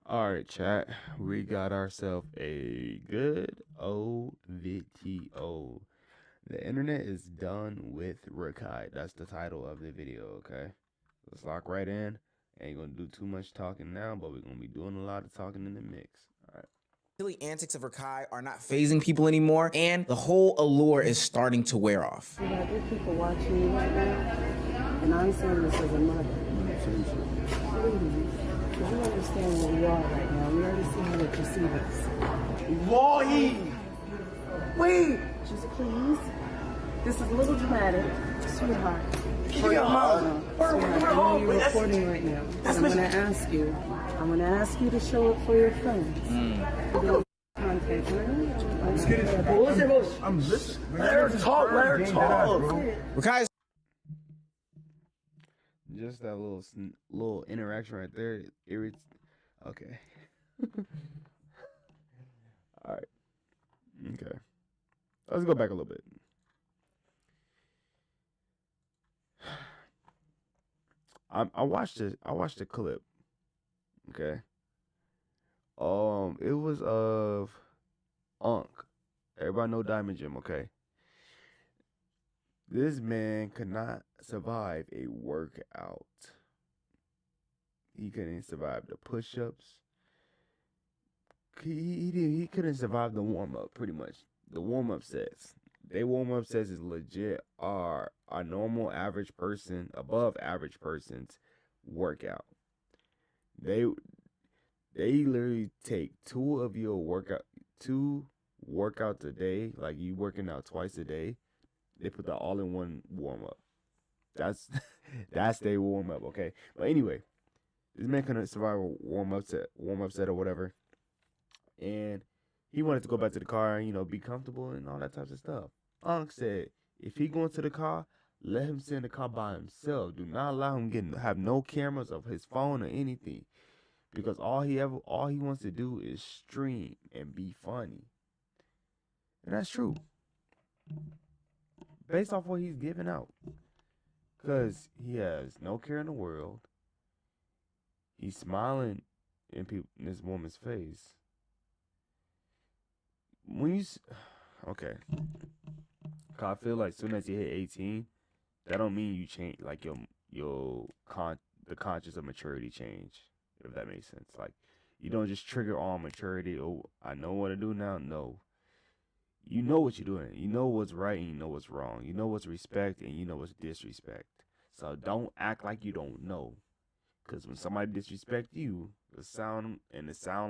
All right, chat. We got ourselves a good old video. The internet is done with Rakai. That's the title of the video, okay? Let's lock right in. Ain't gonna do too much talking now, but we're gonna be doing a lot of talking in the mix. All right. Silly antics of Rakai are not phasing people anymore, and the whole allure is starting to wear off. You got good people watching you right now, and I'm saying this as a mother. Please, because you understand where we are right now. We already see how they perceive us. Wahi! Wait! Just please. This is a little dramatic, sweetheart. For your mom. Sweetheart, I know you're recording right now. I'm going to ask you to show up for your friends. Content, right? Let's get it. What was it? I'm listening. Let her talk. Rakai's Just that little interaction right there. Okay. All right. Okay. Let's go back a little bit. I watched it. I watched the clip. Okay. It was of Unk. Everybody know Diamond Jim, okay? This man could not survive a workout. He couldn't survive the push-ups. He couldn't survive the warm-up, pretty much. The warm-up sets. They warm-up sets is legit are a normal average person, above average person's workout. They literally take two workouts a day, like you working out twice a day. They put the all-in-one warm-up. That's their warm-up, okay? But anyway, this man couldn't survive a warm-up set or whatever. And he wanted to go back to the car and, be comfortable and all that types of stuff. Unc said, if he going to the car, let him sit in the car by himself. Do not allow him have no cameras of his phone or anything. Because all he wants to do is stream and be funny. And that's true. Based off what he's giving out. Because he has no care in the world. He's smiling in this woman's face. Okay. Cause I feel like soon as you hit 18, that don't mean you change, like the conscious of maturity change, if that makes sense. Like, you don't just trigger on maturity. Oh, I know what to do now. No. You know what you're doing. You know what's right and you know what's wrong. You know what's respect and you know what's disrespect. So don't act like you don't know. Because when somebody disrespect you, it sound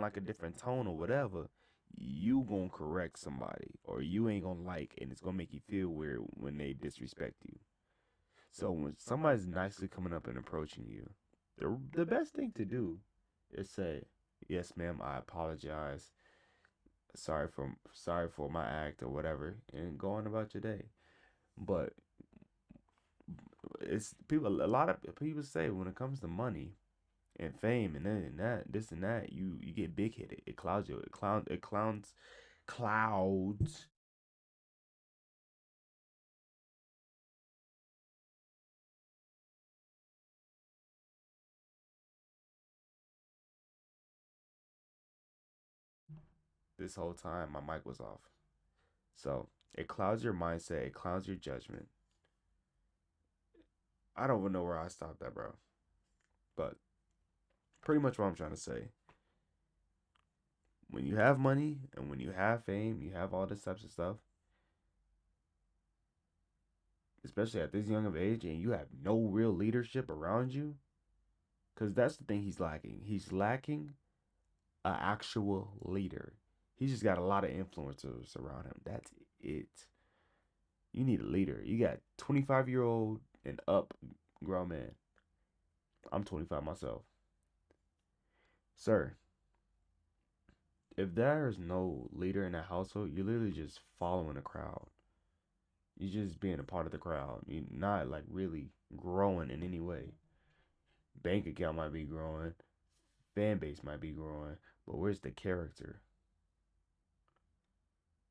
like a different tone or whatever, you gonna correct somebody. Or you ain't gonna like, and it's gonna make you feel weird when they disrespect you. So when somebody's nicely coming up and approaching you, the best thing to do is say, yes, ma'am, I apologize. Sorry for my act or whatever, and go on about your day. But a lot of people say when it comes to money and fame and this and that, you get big headed. It clouds you. It clouds this whole time. My mic was off. So it clouds your mindset. It clouds your judgment. I don't even know where I stopped that, bro. But pretty much what I'm trying to say. When you have money and when you have fame, you have all this types of stuff, especially at this young of age, and you have no real leadership around you, because that's the thing he's lacking. He's lacking an actual leader. He's just got a lot of influencers around him. That's it. You need a leader. You got 25-year-old and up grown man. I'm 25 myself. Sir, if there is no leader in that household, you're literally just following a crowd. You're just being a part of the crowd. You're not like really growing in any way. Bank account might be growing, fan base might be growing, but where's the character?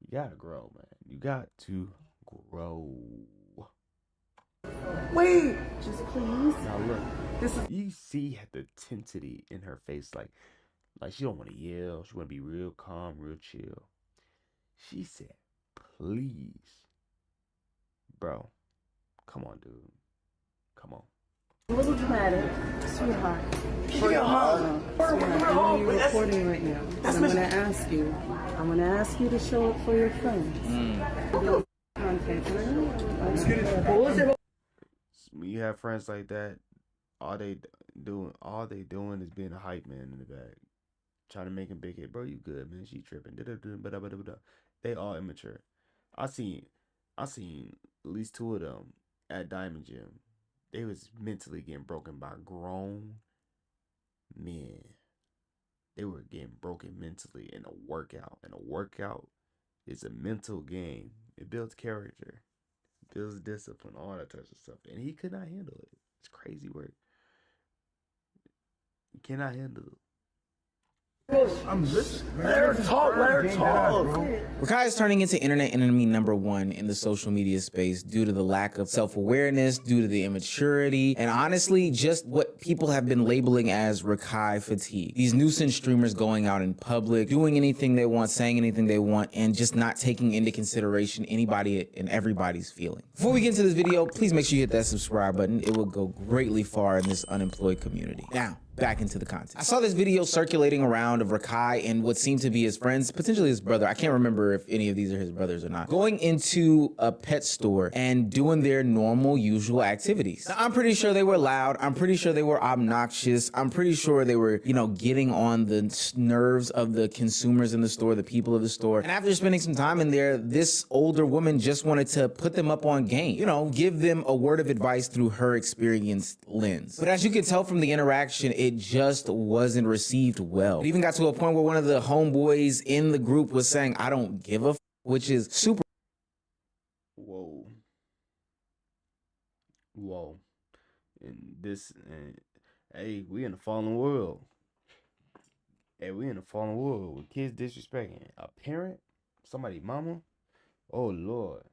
You gotta grow, man. You got to grow. Wait, just please. Now look, you see the intensity in her face, like Like she don't want to yell. She want to be real calm, real chill. She said, "Please, bro, come on, dude, come on." A little dramatic, sweetheart. Give me a hug. Sweetheart, you're recording right now. And I'm gonna ask you to show up for your friends. Content. When you have friends like that, all they doing is being a hype man in the back, trying to make him big hit. Bro, you good, man? She tripping. They all immature. I seen at least 2 of them at Diamond Gym. They was mentally getting broken by grown men. They were getting broken mentally in a workout. And a workout is a mental game. It builds character, builds discipline, all that type of stuff. And he could not handle it. It's crazy work. He cannot handle it. I'm listening. Let her talk. Rakai is turning into internet enemy #1 in the social media space due to the lack of self-awareness, due to the immaturity, and honestly, just what people have been labeling as Rakai fatigue. These nuisance streamers going out in public, doing anything they want, saying anything they want, and just not taking into consideration anybody and everybody's feelings. Before we get into this video, please make sure you hit that subscribe button. It will go greatly far in this unemployed community. Now, back into the content. I saw this video circulating around of Rakai and what seemed to be his friends, potentially his brother. I can't remember if any of these are his brothers or not, going into a pet store and doing their normal, usual activities. Now, I'm pretty sure they were loud. I'm pretty sure they were obnoxious. I'm pretty sure they were, getting on the nerves of the consumers in the store, the people of the store. And after spending some time in there, this older woman just wanted to put them up on game, give them a word of advice through her experienced lens. But as you can tell from the interaction, it just wasn't received well. It even got to a point where one of the homeboys in the group was saying, "I don't give a f," which is super. Whoa. And hey, we in the fallen world. With kids disrespecting a parent, somebody mama. Oh Lord.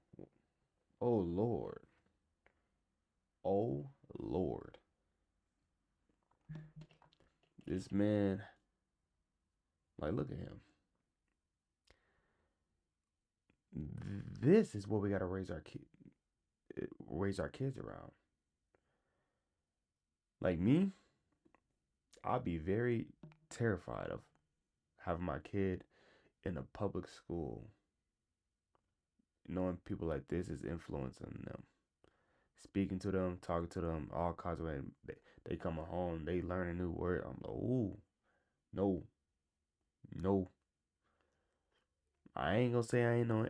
This man, like, look at him. This is what we gotta raise our kids around. Like me, I'd be very terrified of having my kid in a public school, knowing people like this is influencing them, speaking to them, talking to them, all kinds of ways. They come home, they learn a new word. I'm like, ooh, no. I ain't gonna say I'm an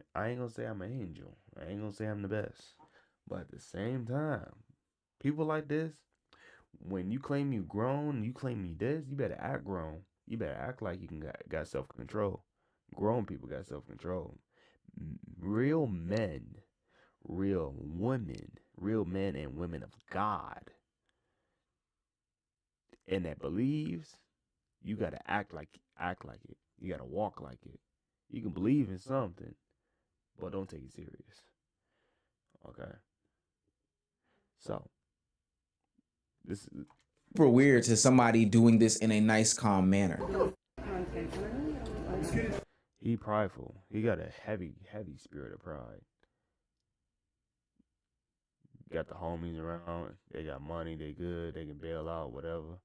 angel. I ain't gonna say I'm the best. But at the same time, people like this, when you claim you grown, you claim you this, you better act grown. You better act like you got self-control. Grown people got self-control. Real men, real women, real men and women of God, and that believes, you gotta act like it. You gotta walk like it. You can believe in something, but don't take it serious. Okay. So this is super weird to somebody doing this in a nice, calm manner. He prideful. He got a heavy spirit of pride. Got the homies around. They got money. They good. They can bail out, whatever.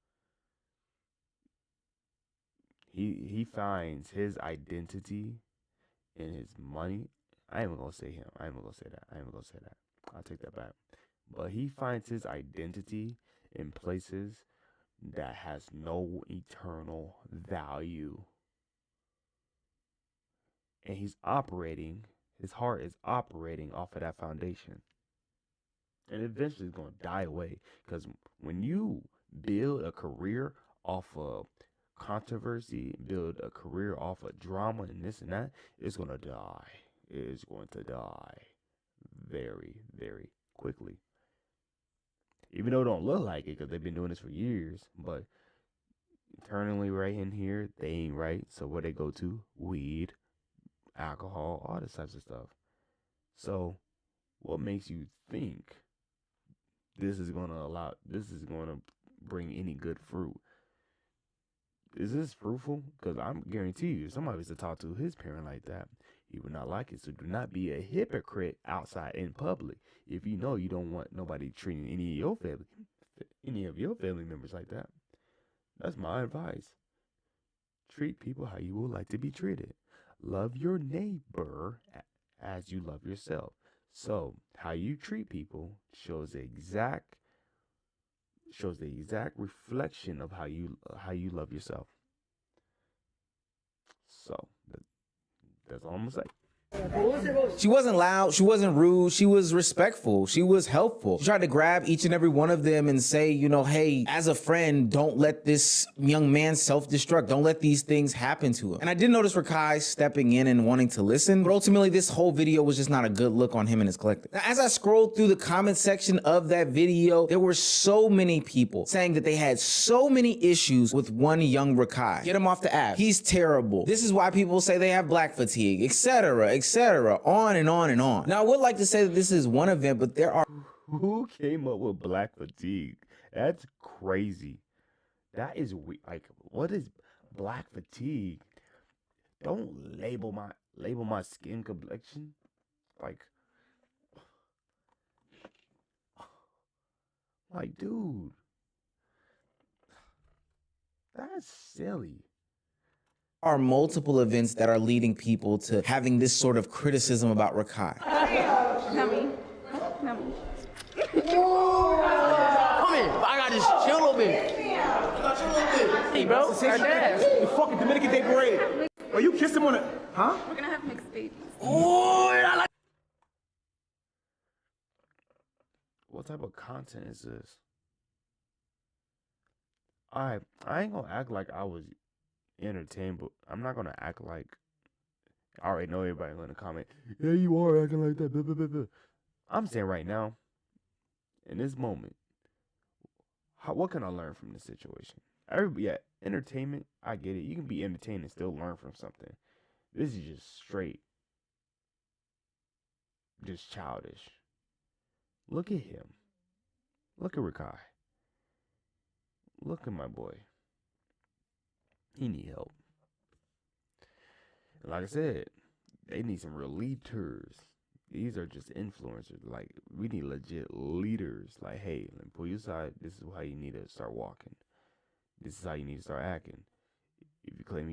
He finds his identity in his money. I ain't even gonna say him. I ain't even gonna say that. I'll take that back. But he finds his identity in places that has no eternal value. And his heart is operating off of that foundation. And eventually it's going to die away. Because when you build a career off of controversy, build a career off of drama and this and that, it's going to die. It is going to die very, very quickly. Even though it don't look like it, because they've been doing this for years. But internally right in here, they ain't right. So where they go to? Weed, alcohol, all this types of stuff. So what makes you think this is going to bring any good fruit? is this fruitful? Because I'm guarantee you, if somebody was to talk to his parent like that, he would not like it. So do not be a hypocrite outside in public. If you know you don't want nobody treating any of your family members like that. That's my advice. Treat people how you would like to be treated. Love your neighbor as you love yourself. So how you treat people shows the exact reflection of how you love yourself. So that's all I'm gonna say. She wasn't loud, she wasn't rude, she was respectful, she was helpful. She tried to grab each and every one of them and say, you know, hey, as a friend, don't let this young man self-destruct. Don't let these things happen to him. And I did notice Rakai stepping in and wanting to listen, but ultimately this whole video was just not a good look on him and his collective. Now, as I scrolled through the comment section of that video, there were so many people saying that they had so many issues with one young Rakai. Get him off the app. He's terrible. This is why people say they have black fatigue, etc., on and on and on. Now, I would like to say that this is one event, but there are... Who came up with black fatigue? That's crazy. That is like, what is black fatigue? Don't label my skin complexion. Like, dude, that's silly. Are multiple events that are leading people to having this sort of criticism about Rakai. Come in. I got this chill a little bit. Hey, bro. Our dad. The fucking Dominican Day Parade. Are you kissed him on it? Huh? We're gonna have mixed babies. Oh, I like. What type of content is this? I ain't gonna act like I was entertained, but I'm not gonna act like I already know everybody gonna comment, yeah, you are acting like that, blah, blah, blah, blah. I'm saying right now, in this moment, what can I learn from this situation? Yeah, entertainment, I get it. You can be entertained and still learn from something. This is just straight, just childish. Look at him. Look at Rakai. Look at my boy. He need help. And like I said, they need some real leaders. These are just influencers. Like, we need legit leaders. Like, hey, let me pull you aside. This is how you need to start walking. This is how you need to start acting. If you claim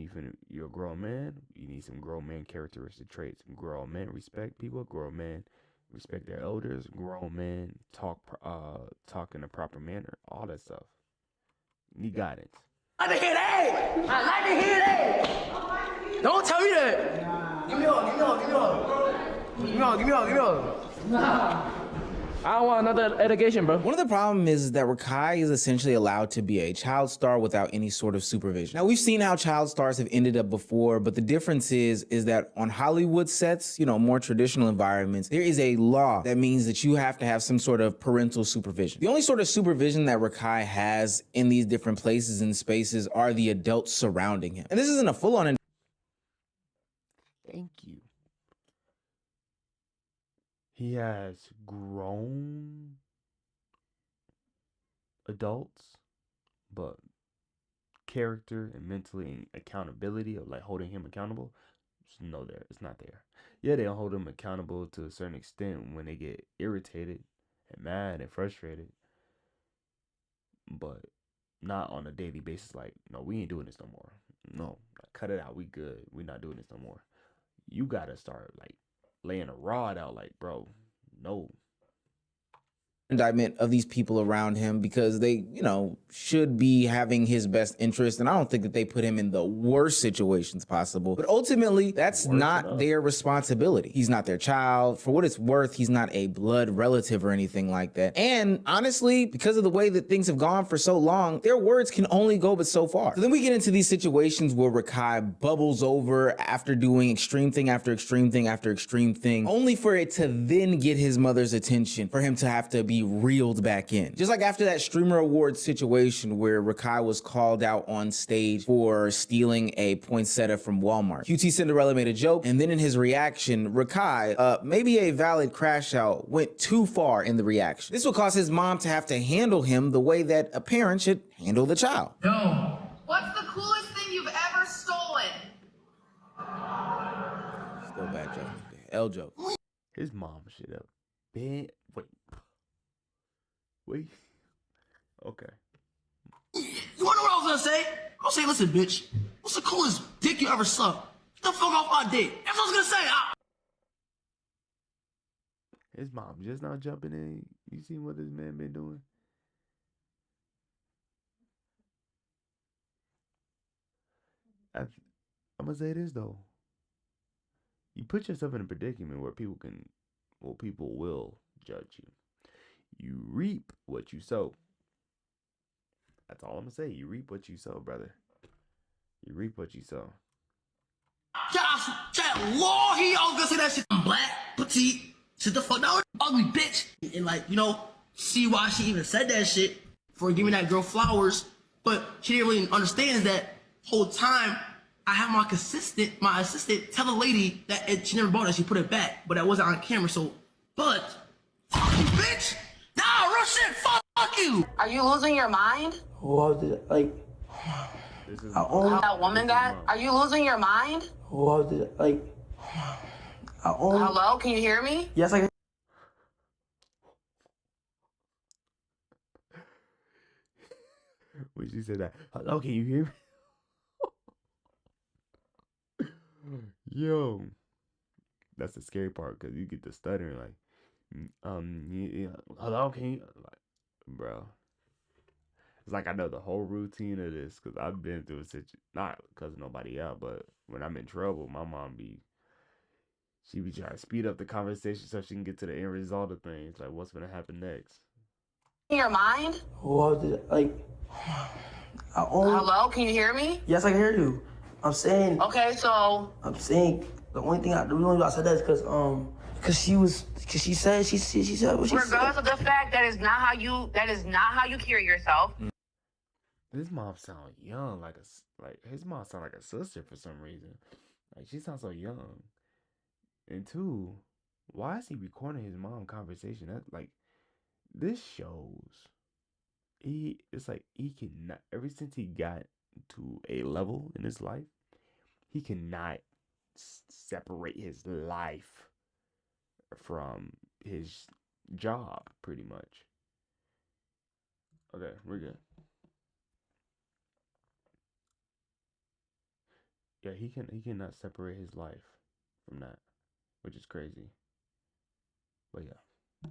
you're a grown man, you need some grown man characteristic traits. Grown men respect people. Grown men respect their elders. Grown men talk in a proper manner. All that stuff. You need guidance. I like to hear that. I like to hear that. Don't tell me that. Give me all. I don't want another education, bro. One of the problems is that Rakai is essentially allowed to be a child star without any sort of supervision. Now, we've seen how child stars have ended up before, but the difference is that on Hollywood sets, you know, more traditional environments, there is a law that means that you have to have some sort of parental supervision. The only sort of supervision that Rakai has in these different places and spaces are the adults surrounding him. And this isn't a full-on... Thank you. He has grown adults, but character and mentally and accountability of like holding him accountable, it's not there. Yeah, they don't hold him accountable to a certain extent when they get irritated and mad and frustrated, but not on a daily basis. Like, no, we ain't doing this no more. No, cut it out. We good. We not doing this no more. You gotta start like laying a rod out, like, bro, no. Indictment of these people around him because they, you know, should be having his best interest. And I don't think that they put him in the worst situations possible. But ultimately, that's not their responsibility. He's not their child. For what it's worth, he's not a blood relative or anything like that. And honestly, because of the way that things have gone for so long, their words can only go but so far. So then we get into these situations where Rakai bubbles over after doing extreme thing after extreme thing after extreme thing, only for it to then get his mother's attention, for him to have to be reeled back in. Just like after that Streamer Awards situation where Rakai was called out on stage for stealing a poinsettia from Walmart. QT Cinderella made a joke, and then in his reaction, Rakai, maybe a valid crash out, went too far in the reaction. This would cause his mom to have to handle him the way that a parent should handle the child. No. What's the coolest thing L joke. His mom should have been. Wait. Okay. You wanna know what I was gonna say? I was saying, listen, bitch. What's the coolest dick you ever sucked? Get the fuck off my dick. That's what I was gonna say. His mom just now jumping in. You see what this man been doing? I'm gonna say this though. You put yourself in a predicament where people will judge you. You reap what you sow. That's all I'm gonna say. You reap what you sow, brother. You reap what you sow. Lord, I was gonna say that shit. I'm black, petite, sit the fuck down, ugly bitch. And like, you know, see why she even said that shit for giving that girl flowers. But she didn't really understand that whole time I had my assistant tell the lady that she never bought it, she put it back, but that wasn't on camera, so, but, fuck you, bitch! Nah, real shit, fuck you! Are you losing your mind? What did, like, How that woman got? Are you losing your mind? what did, like, Hello, can you hear me? yes, I When she said that, hello, can you hear me? Yo, that's the scary part because you get the stuttering like, hello, can you, like, bro. It's like I know the whole routine of this because I've been through a situation, not because of nobody else, but when I'm in trouble, my mom she be trying to speed up the conversation so she can get to the end result of things, like what's gonna happen next. Your mind? what did, like, Hello, can you hear me? yes, I can hear you. I'm saying, Okay, so I'm saying the only thing the reason why I said that is because she said what she said. regardless of the fact that is not how you carry yourself. This mom sound young, like his mom sound like a sister for some reason. Like she sounds so young. And two, why is he recording his mom conversation? That like this shows it's like he cannot ever since he got to a level in his life, he cannot separate his life from his job pretty much. Okay, we're good. Yeah, he cannot separate his life from that, which is crazy. But yeah.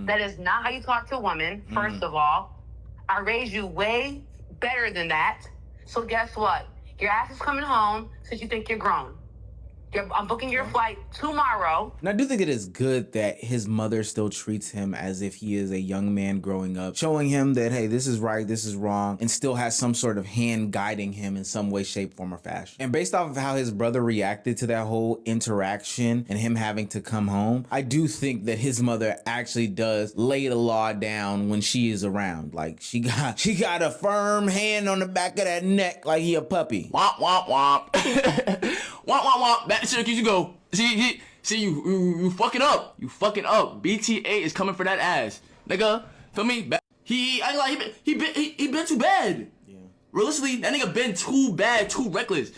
That is not how you talk to a woman, first of all. I raised you way better than that. So guess what? Your ass is coming home since you think you're grown. I'm booking your flight tomorrow. And I do think it is good that his mother still treats him as if he is a young man growing up, showing him that, hey, this is right, this is wrong, and still has some sort of hand guiding him in some way, shape, form, or fashion. And based off of how his brother reacted to that whole interaction and him having to come home, I do think that his mother actually does lay the law down when she is around. Like she got a firm hand on the back of that neck like he a puppy. Womp womp womp. Womp womp womp. Back to Syracuse you go. See you fucking up. You fucking up. BTA is coming for that ass, nigga. Feel me? He been too bad. Yeah. Realistically, that nigga been too bad, too reckless.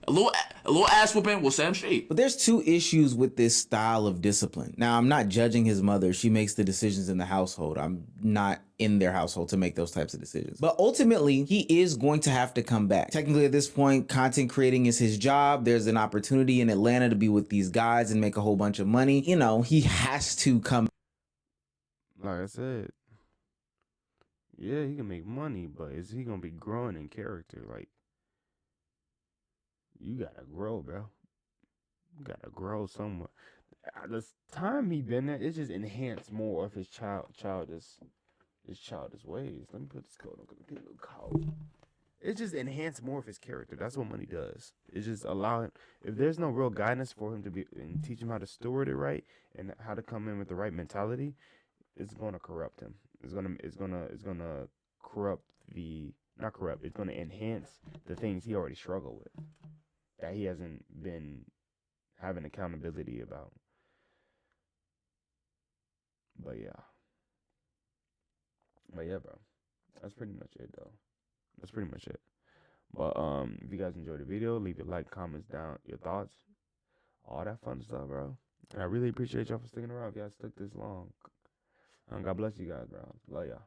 A little ass whooping will set him straight. But there's two issues with this style of discipline. Now, I'm not judging his mother. She makes the decisions in the household. I'm not in their household to make those types of decisions. But ultimately, he is going to have to come back. Technically, at this point, content creating is his job. There's an opportunity in Atlanta to be with these guys and make a whole bunch of money. You know, he has to come. Like I said, yeah, he can make money, but is he gonna be growing in character? Like, you gotta grow, bro. You gotta grow somewhere. The time he been there, it just enhanced more of his childish ways. Let me put this coat on because I'm getting a little cold. It just enhanced more of his character. That's what money does. It just allow him. If there's no real guidance for him to be and teach him how to steward it right and how to come in with the right mentality, it's gonna corrupt him. It's gonna corrupt the not corrupt. It's gonna enhance the things he already struggled with that he hasn't been having accountability about. But yeah, bro. That's pretty much it, though. That's pretty much it. But if you guys enjoyed the video, leave your like, comments down, your thoughts, all that fun stuff, bro. And I really appreciate y'all for sticking around. If y'all stuck this long, God bless you guys, bro. Love y'all.